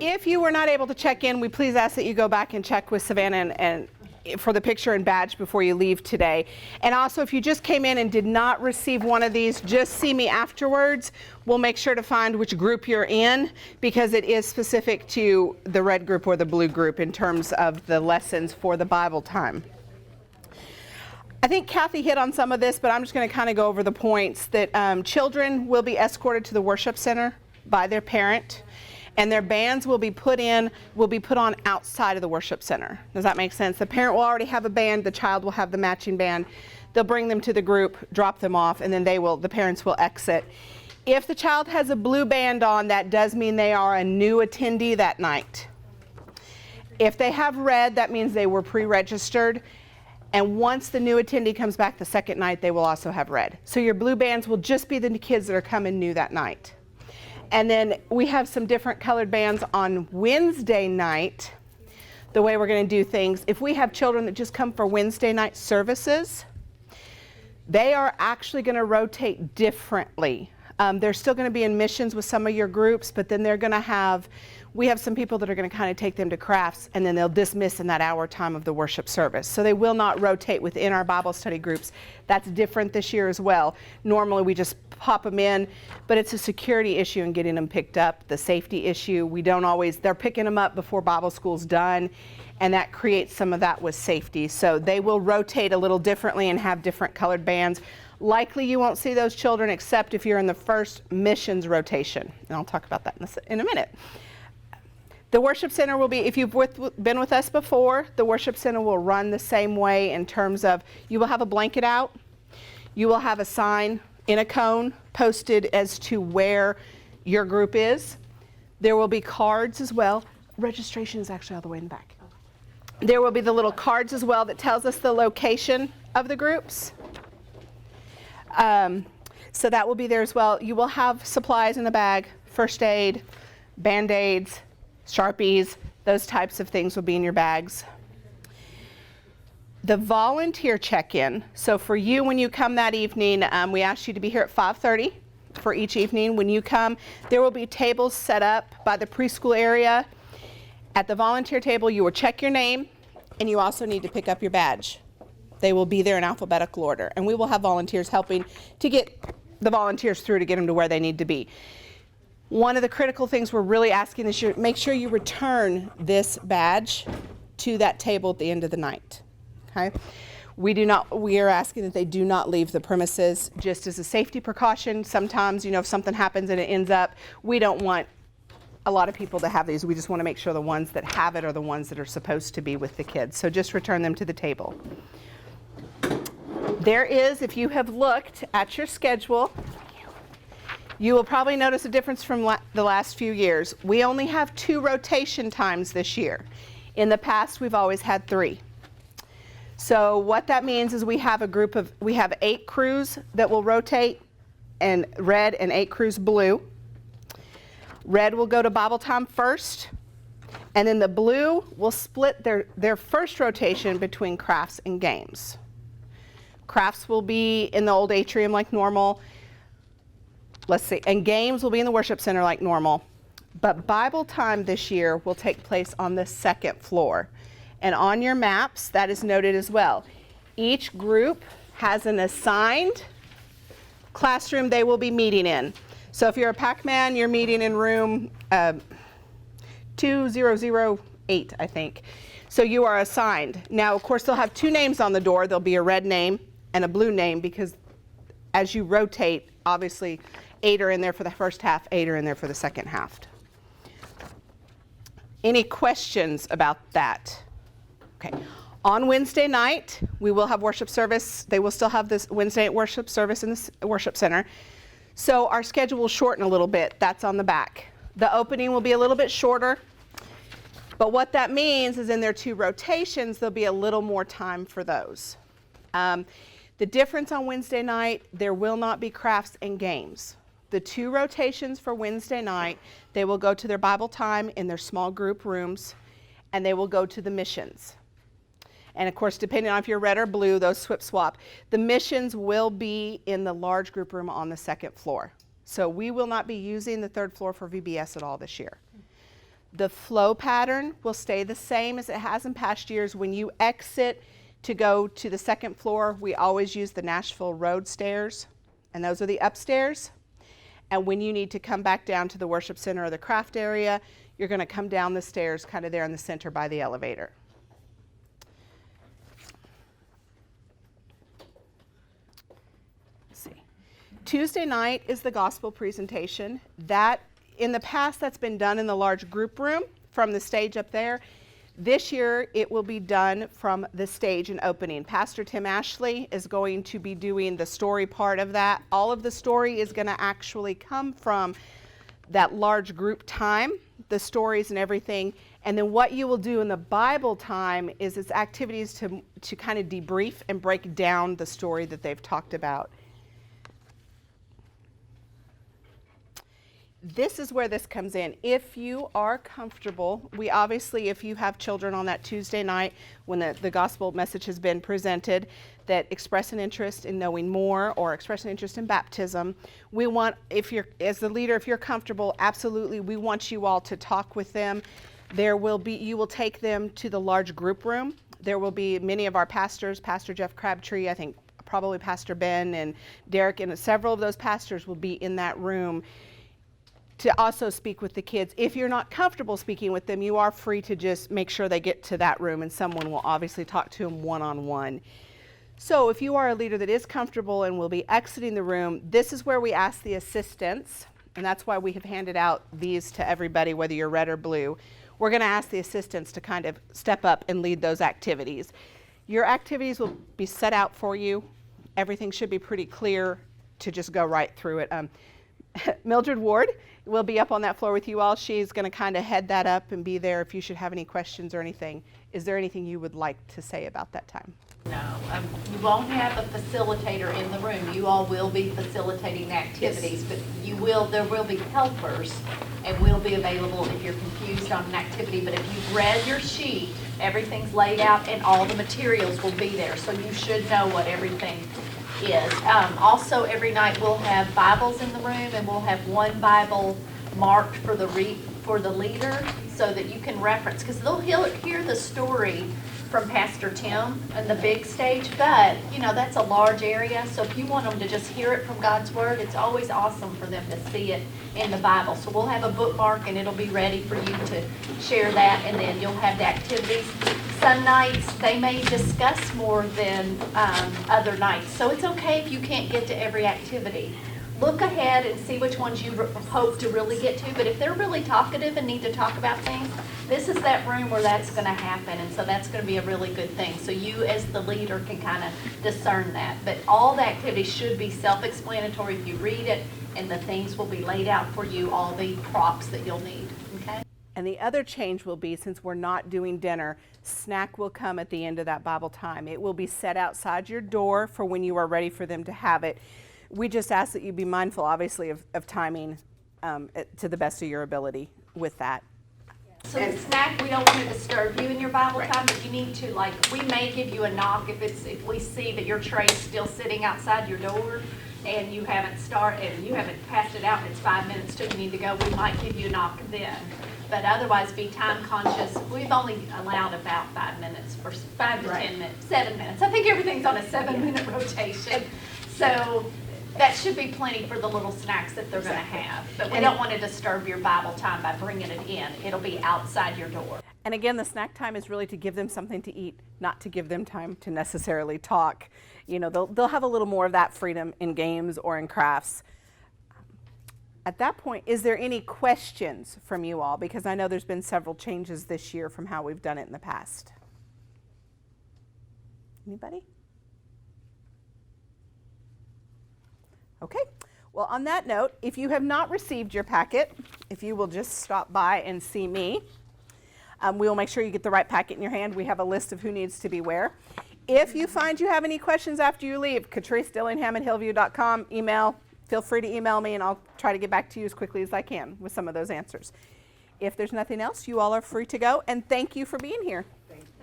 If you were not able to check in, we please ask that you go back and check with Savannah and for the picture and badge before you leave today. And also, if you just came in and did not receive one of these, just see me afterwards. We'll make sure to find which group you're in, because it is specific to the red group or the blue group in terms of the lessons for the Bible time. I think Kathy hit on some of this, but I'm just going to kind of go over the points that children will be escorted to the worship center by their parent, and their bands will be put on outside of the worship center. Does that make sense? The parent will already have a band, the child will have the matching band. They'll bring them to the group, drop them off, and then the parents will exit. If the child has a blue band on, that does mean they are a new attendee that night. If they have red, that means they were pre-registered. And once the new attendee comes back the second night, they will also have red. So your blue bands will just be the kids that are coming new that night. And then we have some different colored bands on Wednesday night. The way we're going to do things, if we have children that just come for Wednesday night services, they are actually going to rotate differently. They're still going to be in missions with some of your groups, but then we have some people that are going to kind of take them to crafts, and then they'll dismiss in that hour time of the worship service. So they will not rotate within our Bible study groups. That's different this year as well. Normally we just pop them in, but it's a security issue in getting them picked up, the safety issue. They're picking them up before Bible school's done, and that creates some of that with safety. So they will rotate a little differently and have different colored bands. Likely you won't see those children except if you're in the first missions rotation. And I'll talk about that in a minute. The worship center will be, if you've been with us before, the worship center will run the same way in terms of you will have a blanket out, you will have a sign in a cone posted as to where your group is. There will be cards as well. Registration is actually all the way in the back. There will be the little cards as well that tells us the location of the groups. So that will be there as well. You will have supplies in the bag, first aid, Band-Aids, Sharpies, those types of things will be in your bags. The volunteer check-in, so for you when you come that evening, we ask you to be here at 5:30 for each evening. When you come, there will be tables set up by the preschool area. At the volunteer table, you will check your name, and you also need to pick up your badge. They will be there in alphabetical order, and we will have volunteers helping to get the volunteers through to get them to where they need to be. One of the critical things we're really asking this year, make sure you return this badge to that table at the end of the night. Okay? We are asking that they do not leave the premises just as a safety precaution. Sometimes, if something happens and it ends up, we don't want a lot of people to have these. We just want to make sure the ones that have it are the ones that are supposed to be with the kids. So just return them to the table. There is, if you have looked at your schedule, you will probably notice a difference from the last few years. We only have 2 rotation times this year. In the past, we've always had 3. So what that means is we have 8 crews that will rotate in red and 8 crews blue. Red will go to Bible time first, and then the blue will split their first rotation between crafts and games. Crafts will be in the old atrium like normal. And games will be in the worship center like normal. But Bible time this year will take place on the 2nd floor. And on your maps, that is noted as well. Each group has an assigned classroom they will be meeting in. So if you're a Pac-Man, you're meeting in room 2008, I think. So you are assigned. Now, of course, they'll have 2 names on the door. There'll be a red name and a blue name, because as you rotate, obviously, 8 are in there for the first half, 8 are in there for the second half. Any questions about that? Okay. On Wednesday night, we will have worship service. They will still have this Wednesday night worship service in the worship center. So our schedule will shorten a little bit. That's on the back. The opening will be a little bit shorter. But what that means is in their 2 rotations, there'll be a little more time for those. The difference on Wednesday night, there will not be crafts and games. The 2 rotations for Wednesday night, they will go to their Bible time in their small group rooms, and they will go to the missions. And of course, depending on if you're red or blue, those swap. The missions will be in the large group room on the 2nd floor. So we will not be using the 3rd floor for VBS at all this year. The flow pattern will stay the same as it has in past years. When you exit to go to the second floor, we always use the Nashville Road stairs, and those are the upstairs. And when you need to come back down to the worship center or the craft area, you're going to come down the stairs kind of there in the center by the elevator. Let's see. Tuesday night is the gospel presentation. That, in the past, that's been done in the large group room from the stage up there. This year, it will be done from the stage and opening. Pastor Tim Ashley is going to be doing the story part of that. All of the story is going to actually come from that large group time, the stories and everything. And then what you will do in the Bible time is it's activities to kind of debrief and break down the story that they've talked about. This is where this comes in. If you are comfortable, we obviously, if you have children on that Tuesday night when the gospel message has been presented that express an interest in knowing more or express an interest in baptism, we want, if you're, as the leader, if you're comfortable, absolutely, we want you all to talk with them. There will be, you will take them to the large group room. There will be many of our pastors, Pastor Jeff Crabtree, I think probably Pastor Ben and Derek, and several of those pastors will be in that room to also speak with the kids. If you're not comfortable speaking with them, you are free to just make sure they get to that room and someone will obviously talk to them one-on-one. So if you are a leader that is comfortable and will be exiting the room, this is where we ask the assistants, and that's why we have handed out these to everybody, whether you're red or blue. We're going to ask the assistants to kind of step up and lead those activities. Your activities will be set out for you. Everything should be pretty clear to just go right through it. Mildred Ward will be up on that floor with you all. She's going to kind of head that up and be there if you should have any questions or anything. Is there anything you would like to say about that time? No, you won't have a facilitator in the room. You all will be facilitating the activities, yes. But there will be helpers and will be available if you're confused on an activity. But if you've read your sheet, everything's laid out and all the materials will be there. So you should know what everything is. Also, every night we'll have Bibles in the room, and we'll have one Bible marked for the leader so that you can reference, because they'll hear the story from Pastor Tim and the big stage, but that's a large area, so if you want them to just hear it from God's Word, it's always awesome for them to see it in the Bible. So we'll have a bookmark and it'll be ready for you to share that, and then you'll have the activities. Some nights they may discuss more than other nights, so it's okay if you can't get to every activity. Look ahead and see which ones you hope to really get to, but if they're really talkative and need to talk about things, this is that room where that's going to happen, and so that's going to be a really good thing. So you as the leader can kind of discern that. But all the activities should be self-explanatory if you read it, and the things will be laid out for you, all the props that you'll need, okay? And the other change will be, since we're not doing dinner, snack will come at the end of that Bible time. It will be set outside your door for when you are ready for them to have it. We just ask that you be mindful, obviously, of timing to the best of your ability with that. So the snack, we don't want to disturb you in your Bible time, but you need to, we may give you a knock if we see that your tray is still sitting outside your door and you haven't passed it out and it's 5 minutes till you need to go. We might give you a knock then. But otherwise, be time conscious. We've only allowed about 5 minutes, for 5 to 10 minutes, 7 minutes. I think everything's on a 7-minute rotation. So that should be plenty for the little snacks that they're going to have. But we don't want to disturb your Bible time by bringing it in. It'll be outside your door. And again, the snack time is really to give them something to eat, not to give them time to necessarily talk. They'll have a little more of that freedom in games or in crafts. At that point, is there any questions from you all? Because I know there's been several changes this year from how we've done it in the past. Anybody? Okay. Well, on that note, if you have not received your packet, if you will just stop by and see me, we will make sure you get the right packet in your hand. We have a list of who needs to be where. If you find you have any questions after you leave, catrice.dillingham@hillvue.com, email. Feel free to email me, and I'll try to get back to you as quickly as I can with some of those answers. If there's nothing else, you all are free to go, and thank you for being here.